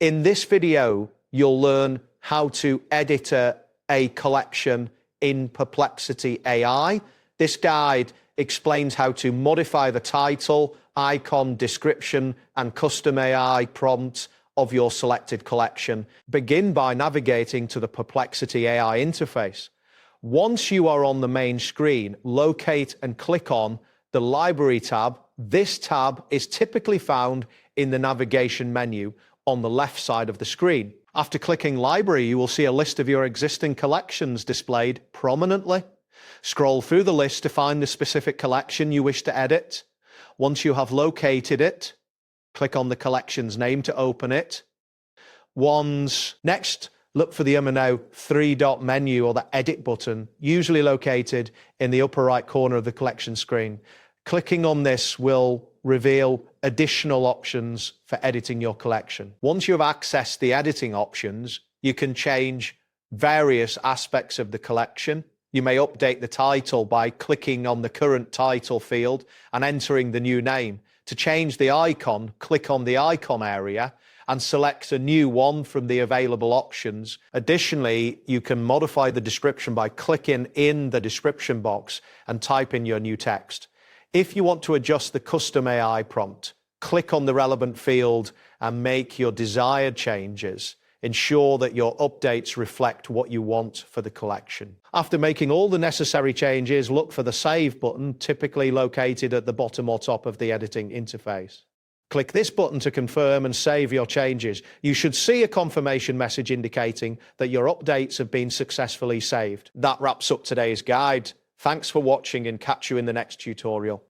In this video, you'll learn how to edit a collection in Perplexity AI. This guide explains how to modify the title, icon, description, and custom AI prompt of your selected collection. Begin by navigating to the Perplexity AI interface. Once you are on the main screen, locate and click on the Library tab. This tab is typically found in the navigation menu on the left side of the screen. After clicking Library, you will see a list of your existing collections displayed prominently. Scroll through the list to find the specific collection you wish to edit. Once you have located it, click on the collection's name to open it. Next, look for the M&O three-dot menu or the Edit button, usually located in the upper right corner of the collection screen. Clicking on this will reveal additional options for editing your collection. Once you have accessed the editing options, you can change various aspects of the collection. You may update the title by clicking on the current title field and entering the new name. To change the icon, click on the icon area and select a new one from the available options. Additionally, you can modify the description by clicking in the description box and type in your new text. If you want to adjust the custom AI prompt, click on the relevant field and make your desired changes. Ensure that your updates reflect what you want for the collection. After making all the necessary changes, look for the Save button, typically located at the bottom or top of the editing interface. Click this button to confirm and save your changes. You should see a confirmation message indicating that your updates have been successfully saved. That wraps up today's guide. Thanks for watching and catch you in the next tutorial.